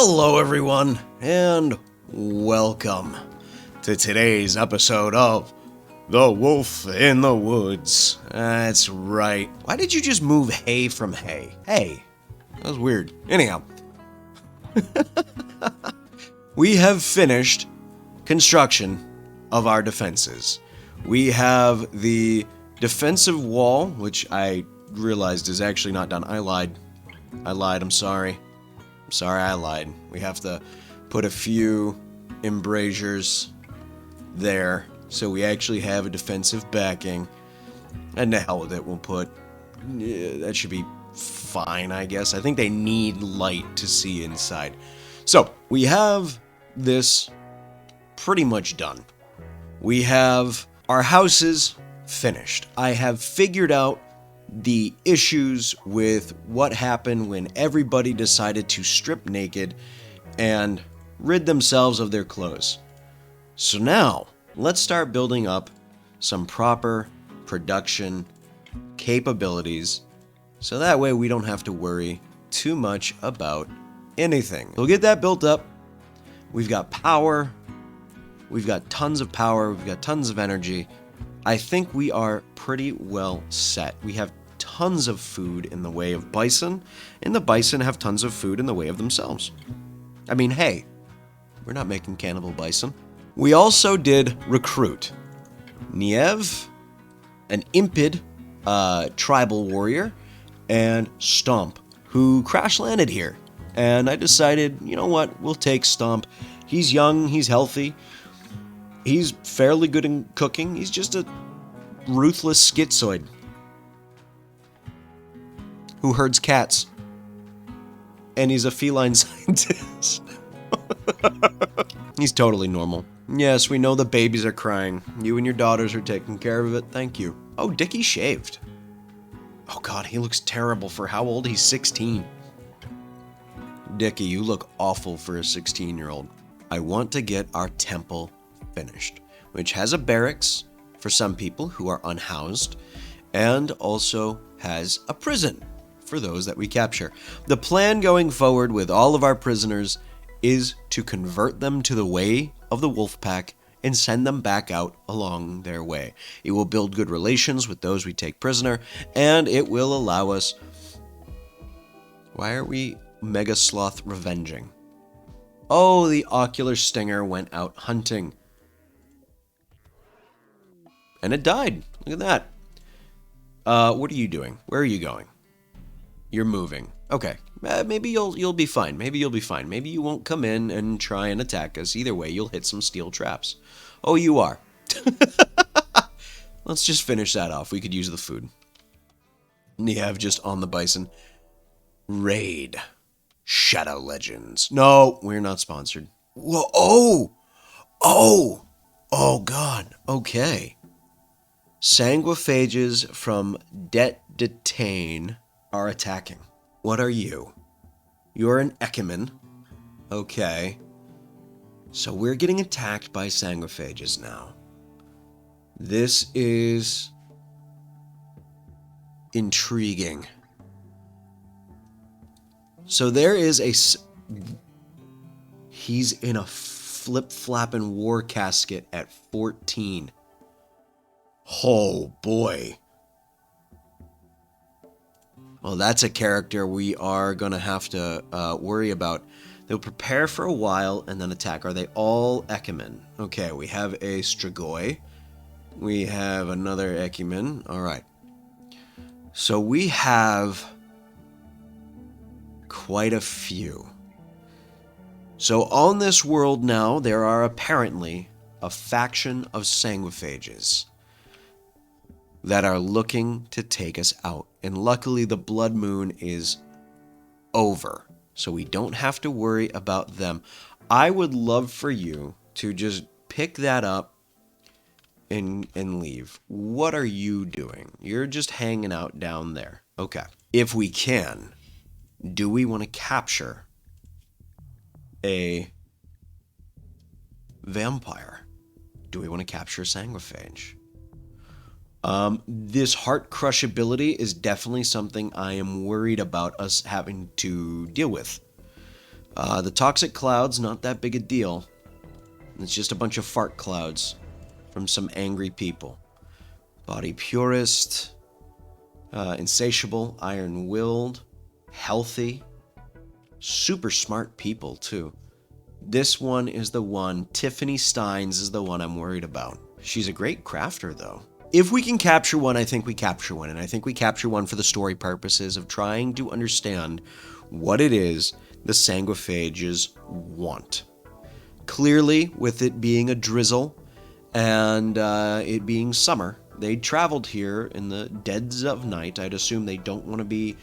Hello everyone, and welcome to today's episode of The Wolf in the Woods. That's right. Why did you just move hay from hay? Hey, that was weird. Anyhow, we have finished construction of our defenses. We have the defensive wall, which I realized is actually not done. I lied, I'm sorry. I lied. We have to put a few embrasures there, so we actually have a defensive backing. And the hell with it, we'll put... that should be fine, I guess. I think they need light to see inside. So, we have this pretty much done. We have our houses finished. I have figured out the issues with what happened when everybody decided to strip naked and rid themselves of their clothes. So now, let's start building up some proper production capabilities so that way we don't have to worry too much about anything. We'll get that built up. We've got power. We've got tons of power. We've got tons of energy. I think we are pretty well set. We have tons of food in the way of bison, and the bison have tons of food in the way of themselves. I mean, hey, we're not making cannibal bison. We also did recruit Niev, an Impid tribal warrior, and Stomp, who crash landed here. And I decided, you know what, we'll take Stomp. He's young, he's healthy, he's fairly good in cooking, he's just a ruthless schizoid who herds cats. And he's a feline scientist. He's totally normal. Yes, we know the babies are crying. You and your daughters are taking care of it. Thank you. Oh, Dickie shaved. Oh god, he looks terrible for how old? He's 16. Dickie, you look awful for a 16-year-old. I want to get our temple finished, which has a barracks for some people who are unhoused, and also has a prison for those that we capture. The plan going forward with all of our prisoners is to convert them to the way of the wolf pack and send them back out along their way. It will build good relations with those we take prisoner, and it will allow us... Why are we Mega Sloth revenging? Oh, the ocular stinger went out hunting. And it died. Look at that. What are you doing? Where are you going? You're moving. Okay. Maybe you'll be fine. Maybe you'll be fine. Maybe you won't come in and try and attack us. Either way, you'll hit some steel traps. Oh, you are. Let's just finish that off. We could use the food. Niev just on the bison. Raid. Shadow Legends. No, we're not sponsored. Whoa. Oh, God. Okay. Sanguiphages from Detain are attacking. What are you? You're an Ekiman. Okay. So we're getting attacked by sanguiphages now. This is intriguing. So there is a... He's in a flip-flapping war casket at 14. Oh, boy. Well, that's a character we are going to have to worry about. They'll prepare for a while and then attack. Are they all Ekimen? Okay, we have a Strigoi. We have another Ekimen. All right. So we have quite a few. So on this world now, there are apparently a faction of sanguiphages that are looking to take us out. And luckily the blood moon is over, so we don't have to worry about them. I would love for you to just pick that up and leave. What are you doing? You're just hanging out down there. Okay. If we can, do we want to capture a vampire? Do we want to capture a sanguiphage? This heart crushability is definitely something I am worried about us having to deal with. The toxic cloud's not that big a deal. It's just a bunch of fart clouds from some angry people. Body purist, insatiable, iron-willed, healthy, super smart people too. This one is the one, Tiffany Steins is the one I'm worried about. She's a great crafter though. If we can capture one, I think we capture one. And I think we capture one for the story purposes of trying to understand what it is the sanguiphages want. Clearly, with it being a drizzle and it being summer, they traveled here in the deads of night. I'd assume they don't want to be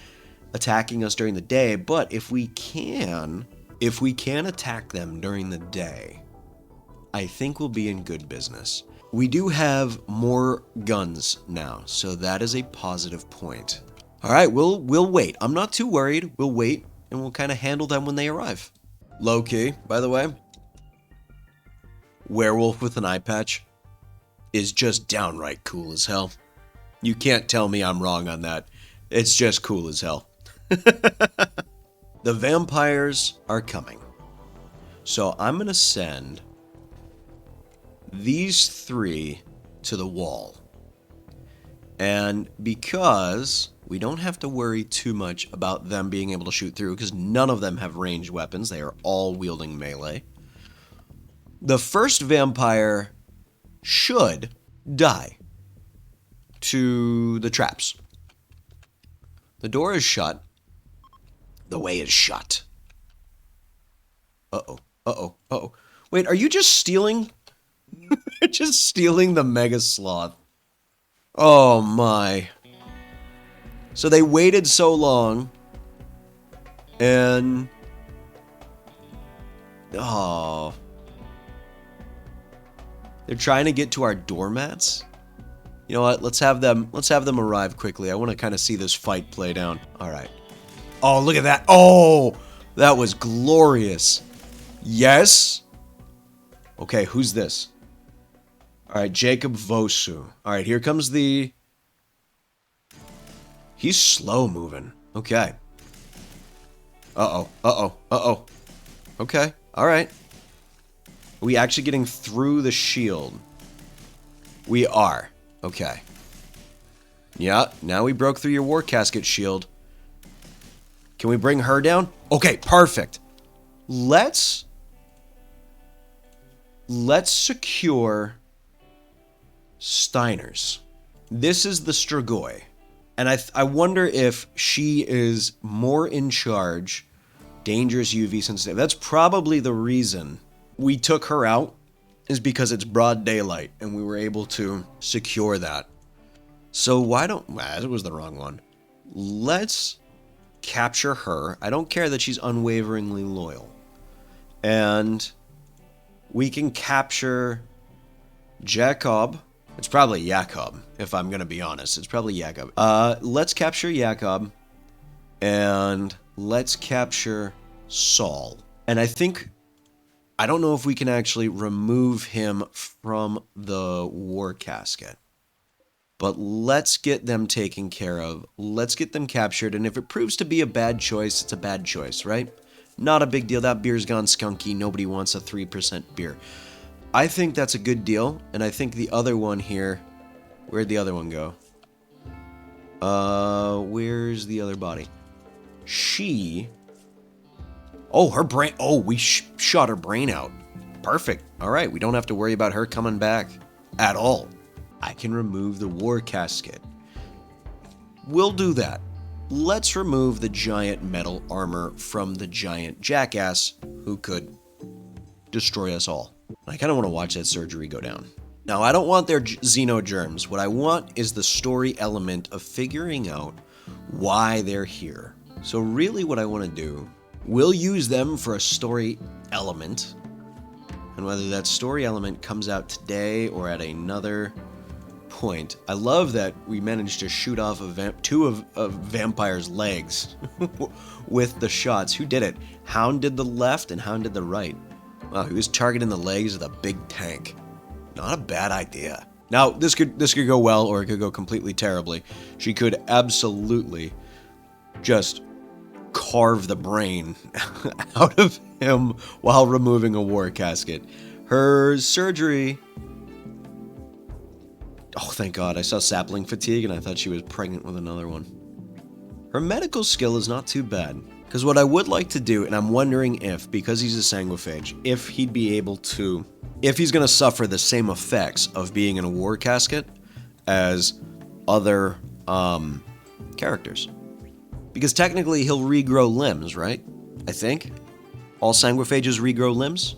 attacking us during the day, but if we can attack them during the day, I think we'll be in good business. We do have more guns now, so that is a positive point. All right, we'll wait. I'm not too worried. We'll wait, and we'll kind of handle them when they arrive. Low-key, by the way, werewolf with an eye patch is just downright cool as hell. You can't tell me I'm wrong on that. It's just cool as hell. The vampires are coming. So I'm going to send these 3 to the wall. And because we don't have to worry too much about them being able to shoot through, because none of them have ranged weapons, they are all wielding melee. The first vampire should die to the traps. The door is shut. The way is shut. Uh-oh. Uh-oh. Uh-oh. Wait, are you just stealing? Just stealing the Mega Sloth. Oh my. So they waited so long. And... oh. They're trying to get to our doormats? You know what? Let's have them arrive quickly. I want to kind of see this fight play down. All right. Oh, look at that. Oh, that was glorious. Yes. Okay, who's this? All right, Jacob Vosu. All right, here comes the... he's slow moving. Okay. Uh-oh. Uh-oh. Uh-oh. Okay. All right. Are we actually getting through the shield? We are. Okay. Yeah, now we broke through your war casket shield. Can we bring her down? Okay, perfect. Let's secure Steiner's. This is the Strigoi. And I wonder if she is more in charge. Dangerous UV sensitive. That's probably the reason we took her out, is because it's broad daylight and we were able to secure that. So why don't... that was the wrong one. Let's capture her. I don't care that she's unwaveringly loyal. And we can capture Jacob. It's probably Jacob, if I'm going to be honest. It's probably Jacob. Let's capture Jacob. And let's capture Saul. And I think... I don't know if we can actually remove him from the war casket. But let's get them taken care of. Let's get them captured. And if it proves to be a bad choice, it's a bad choice, right? Not a big deal. That beer's gone skunky. Nobody wants a 3% beer. I think that's a good deal. And I think the other one here... where'd the other one go? Where's the other body? She... oh, her brain... oh, we shot her brain out. Perfect. All right, we don't have to worry about her coming back at all. I can remove the war casket. We'll do that. Let's remove the giant metal armor from the giant jackass who could destroy us all. I kind of want to watch that surgery go down. Now, I don't want their xenogerms. What I want is the story element of figuring out why they're here. So really what I want to do... we'll use them for a story element. And whether that story element comes out today or at another point. I love that we managed to shoot off two of Vampire's legs with the shots. Who did it? Hound did the left and Hound did the right. Wow, he was targeting the legs of the big tank. Not a bad idea. Now, this could go well or it could go completely terribly. She could absolutely just carve the brain out of him while removing a war casket. Her surgery... Oh, thank God. I saw sapling fatigue and I thought she was pregnant with another one. Her medical skill is not too bad. Because what I would like to do, and I'm wondering if, because he's a sanguiphage, if he'd be able to... If he's going to suffer the same effects of being in a war casket as other characters. Because technically he'll regrow limbs, right? I think. All sanguiphages regrow limbs?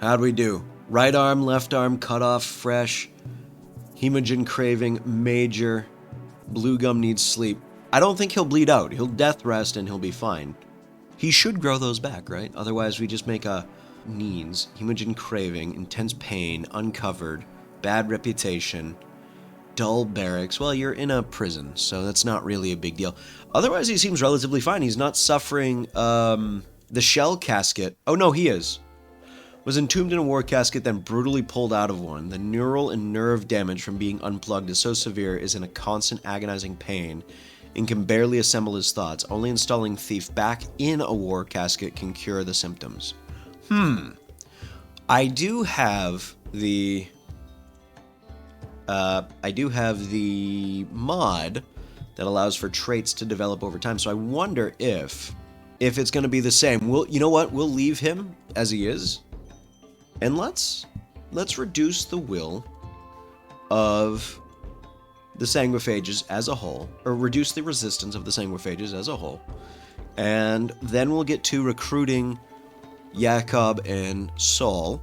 How'd we do? Right arm, left arm, cut off, fresh. Hemogen craving, major. Blue gum needs sleep. I don't think he'll bleed out. He'll death rest and he'll be fine. He should grow those back, right? Otherwise we just make a needs. Hemogen craving, intense pain, uncovered, bad reputation, dull barracks. Well, you're in a prison, so that's not really a big deal. Otherwise he seems relatively fine. He's not suffering the shell casket. Oh no, he is. Was entombed in a war casket, then brutally pulled out of one. The neural and nerve damage from being unplugged is so severe, is in a constant agonizing pain, and can barely assemble his thoughts. Only installing thief back in a war casket can cure the symptoms. I do have the mod that allows for traits to develop over time. So I wonder if it's going to be the same. You know what? We'll leave him as he is. And let's reduce the will of the sanguiphages as a whole, or reduce the resistance of the sanguiphages as a whole. And then we'll get to recruiting Jakob and Saul,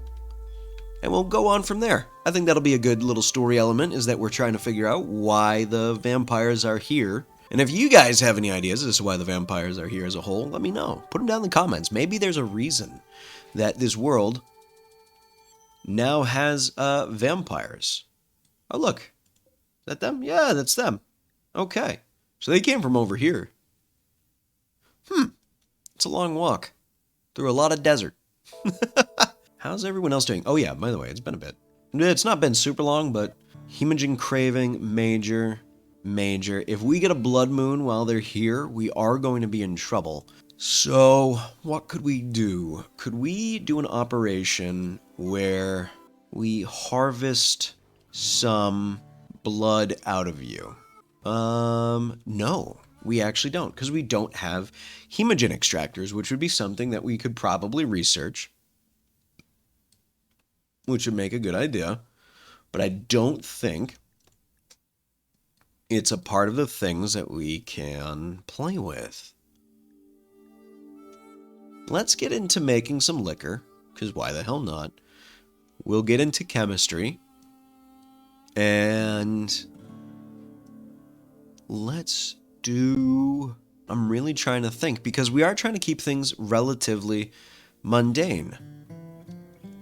and we'll go on from there. I think that'll be a good little story element, is that we're trying to figure out why the vampires are here. And if you guys have any ideas as to why the vampires are here as a whole, let me know. Put them down in the comments. Maybe there's a reason that this world now has vampires. Oh, look. Is that them? Yeah, that's them. Okay. So they came from over here. It's a long walk through a lot of desert. How's everyone else doing? Oh yeah, by the way, it's been a bit. It's not been super long, but hemogen craving, major. If we get a blood moon while they're here, we are going to be in trouble. So, what could we do? Could we do an operation where we harvest some blood out of you? No, we actually don't, because we don't have hemogen extractors, which would be something that we could probably research, which would make a good idea, but I don't think it's a part of the things that we can play with. Let's get into making some liquor, because why the hell not? We'll get into chemistry, and let's do... I'm really trying to think, because we are trying to keep things relatively mundane.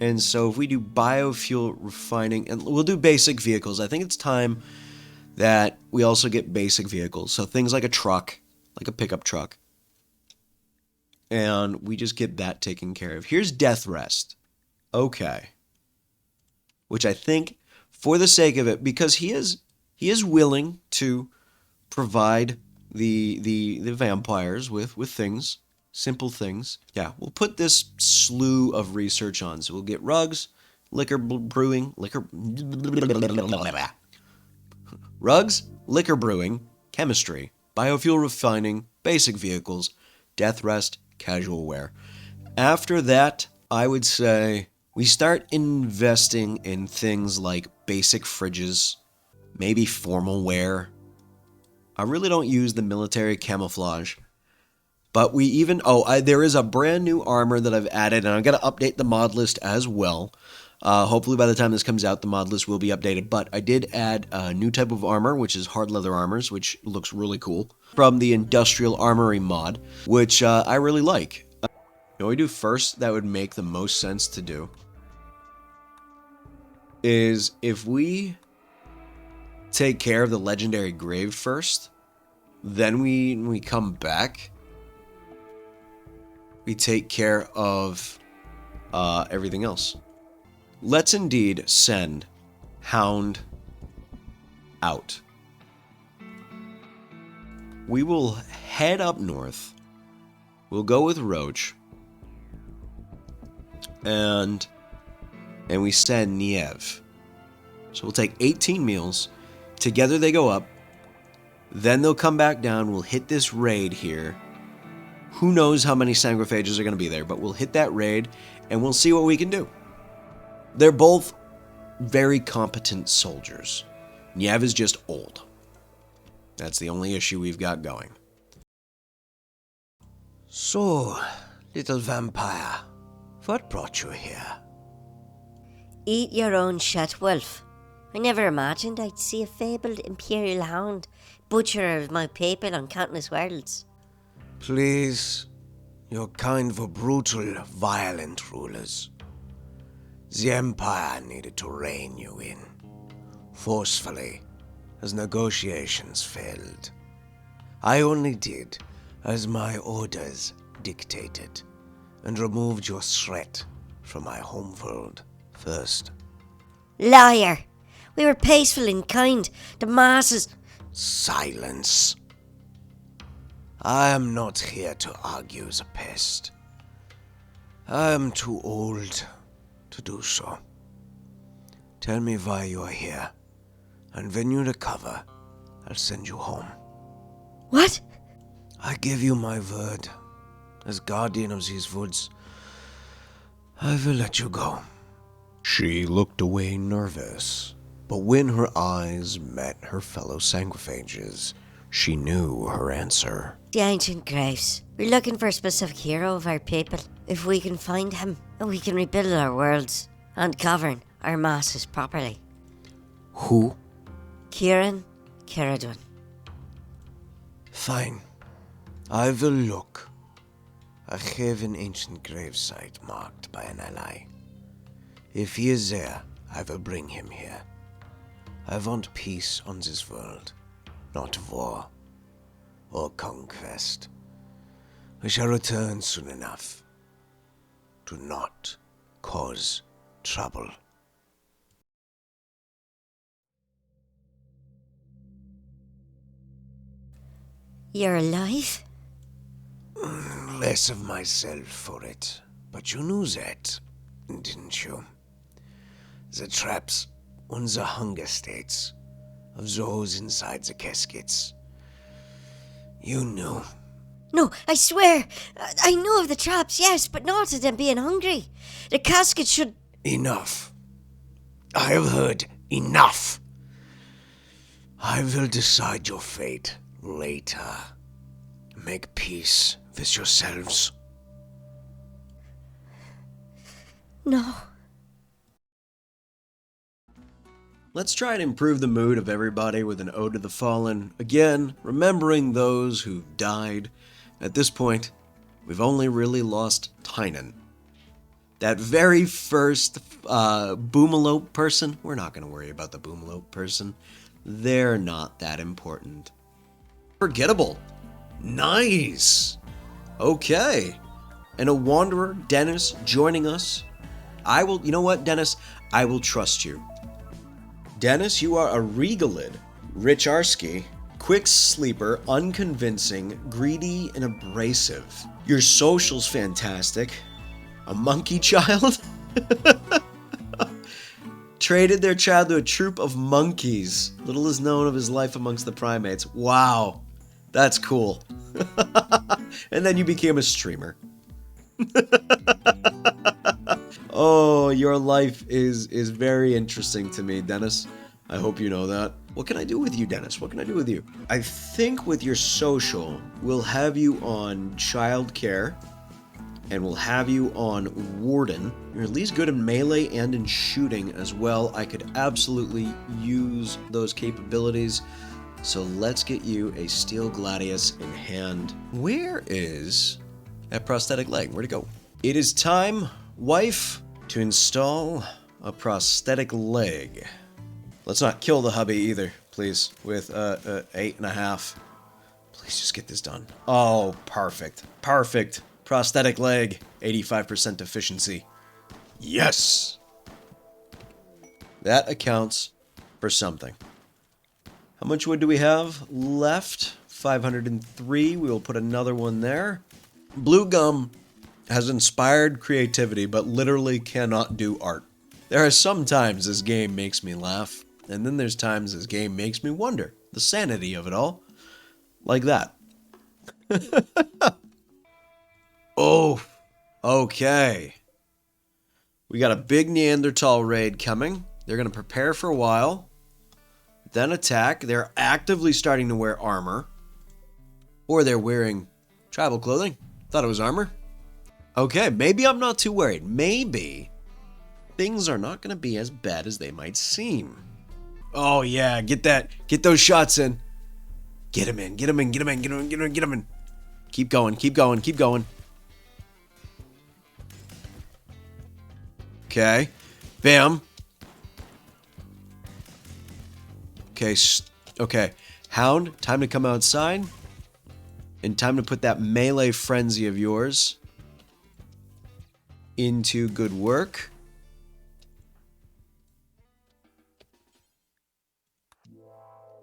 And so if we do biofuel refining, and we'll do basic vehicles, I think it's time that we also get basic vehicles. So things like a truck, like a pickup truck. And we just get that taken care of. Here's death rest. Okay. Which I think, for the sake of it, because he is willing to provide the vampires with things, simple things. Yeah, we'll put this slew of research on. So we'll get rugs, rugs, liquor brewing, chemistry, biofuel refining, basic vehicles, death rest, casual wear. After that, I would say we start investing in things like basic fridges, maybe formal wear. I really don't use the military camouflage, but we even... there is a brand new armor that I've added, and I'm going to update the mod list as well. Hopefully by the time this comes out, the mod list will be updated, but I did add a new type of armor, which is hard leather armors, which looks really cool, from the Industrial Armory mod, which I really like. You know what we do first that would make the most sense to do is if we take care of the legendary grave first, then when we come back, we take care of everything else. Let's indeed send Hound out. We will head up north We'll go with Roach. And we send Niev. So we'll take 18 meals. Together they go up. Then they'll come back down. We'll hit this raid here. Who knows how many Sanguiphages are going to be there, but we'll hit that raid and we'll see what we can do. They're both very competent soldiers. Niev is just old. That's the only issue we've got going. So, little vampire, what brought you here? Eat your own shit, wolf. I never imagined I'd see a fabled imperial hound, butcher of my people on countless worlds. Please, you're kind for brutal, violent rulers. The Empire needed to rein you in, forcefully, as negotiations failed. I only did as my orders dictated, and removed your threat from my homeworld first. Liar! We were peaceful and kind. The masses... Silence. I am not here to argue the pest. I am too old to do so. Tell me why you are here, and when you recover, I'll send you home. What? I give you my word. As guardian of these woods, I will let you go. She looked away nervous, but when her eyes met her fellow Sanguiphages, she knew her answer. The ancient graves. We're looking for a specific hero of our people. If we can find him, we can rebuild our worlds and govern our masses properly. Who? Kieran Caradon. Fine. I will look. I have an ancient gravesite marked by an ally. If he is there, I will bring him here. I want peace on this world, not war or conquest. We shall return soon enough. Do not cause trouble. You're alive? Less of myself for it, but you knew that, didn't you? The traps and the hunger states of those inside the caskets. You knew. No, I swear. I know of the traps, yes, but not of them being hungry. The casket should... Enough. I have heard enough. I will decide your fate later. Make peace with yourselves. No. Let's try and improve the mood of everybody with an ode to the fallen. Again, remembering those who've died. At this point, we've only really lost Tynan. That very first Boomalope person, we're not going to worry about the Boomalope person. They're not that important. Forgettable. Nice. Okay. And a Wanderer, Dennis, joining us. You know what, Dennis? I will trust you. Dennis, you are a Regalid, Richarski, quick sleeper, unconvincing, greedy, and abrasive. Your social's fantastic. A monkey child? Traded their child to a troop of monkeys. Little is known of his life amongst the primates. Wow. That's cool. And then you became a streamer. Oh, your life is very interesting to me, Dennis. I hope you know that. What can I do with you, Dennis? What can I do with you? I think with your social, we'll have you on childcare, and we'll have you on Warden. You're at least good in melee and in shooting as well. I could absolutely use those capabilities. So let's get you a Steel Gladius in hand. Where is that prosthetic leg? Where'd it go? It is time, wife, to install a prosthetic leg. Let's not kill the hubby either, please, with 8.5. Please just get this done. Oh, perfect. Perfect. Prosthetic leg, 85% efficiency. Yes! That accounts for something. How much wood do we have left? 503. We will put another one there. Blue gum has inspired creativity, but literally cannot do art. There are some times this game makes me laugh, and then there's times this game makes me wonder the sanity of it all. Like that. Oh, okay. We got a big Neanderthal raid coming. They're going to prepare for a while, then attack. They're actively starting to wear armor. Or they're wearing tribal clothing. Thought it was armor. Okay, maybe I'm not too worried. Maybe things are not going to be as bad as they might seem. Oh yeah, get those shots in. Get him in, get him in, get him in, get him in, get him in, get him in. Keep going, keep going, keep going. Okay, bam. Okay, okay. Hound, time to come outside. And time to put that melee frenzy of yours into good work.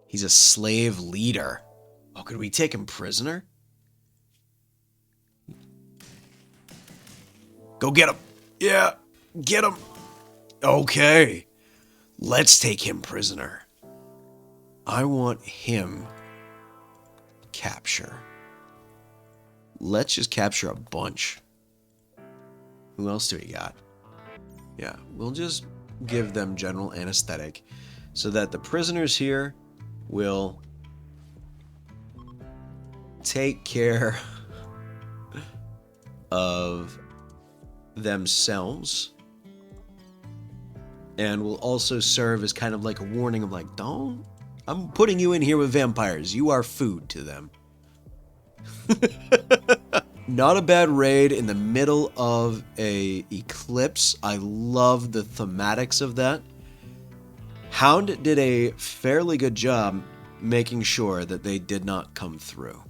He's a slave leader. Oh, could we take him prisoner? Go get him. Yeah, get him. Okay. Let's take him prisoner. I want him capture. Let's just capture a bunch. Who else do we got? Yeah, we'll just give them general anesthetic so that the prisoners here will take care of themselves and will also serve as kind of like a warning of like, don't, I'm putting you in here with vampires. You are food to them. Not a bad raid in the middle of a eclipse. I love the thematics of that. Hound did a fairly good job making sure that they did not come through.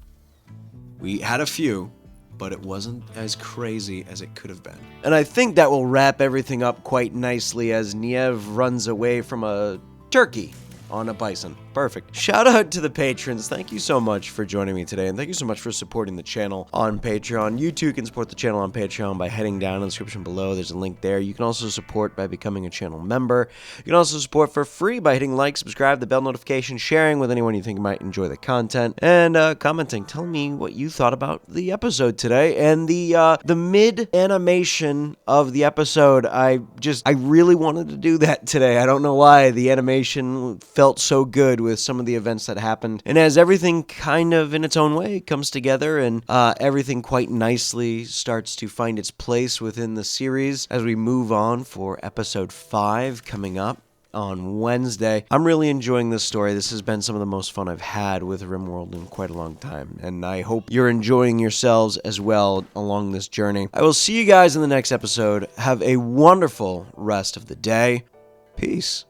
We had a few, but it wasn't as crazy as it could have been. And I think that will wrap everything up quite nicely as Niev runs away from a turkey on a bison. Perfect. Shout out to the patrons. Thank you so much for joining me today, and thank you so much for supporting the channel on Patreon. You too can support the channel on Patreon by heading down in the description below. There's a link there. You can also support by becoming a channel member. You can also support for free by hitting like, subscribe, the bell notification, sharing with anyone you think might enjoy the content, and commenting. Tell me what you thought about the episode today and the mid animation of the episode. I really wanted to do that today. I don't know why. The animation felt so good with some of the events that happened, and as everything kind of in its own way comes together and everything quite nicely starts to find its place within the series as we move on for episode 5 coming up on Wednesday. I'm really enjoying this story. This has been some of the most fun I've had with Rimworld in quite a long time, and I hope you're enjoying yourselves as well along this journey. I will see you guys in the next episode. Have a wonderful rest of the day. Peace.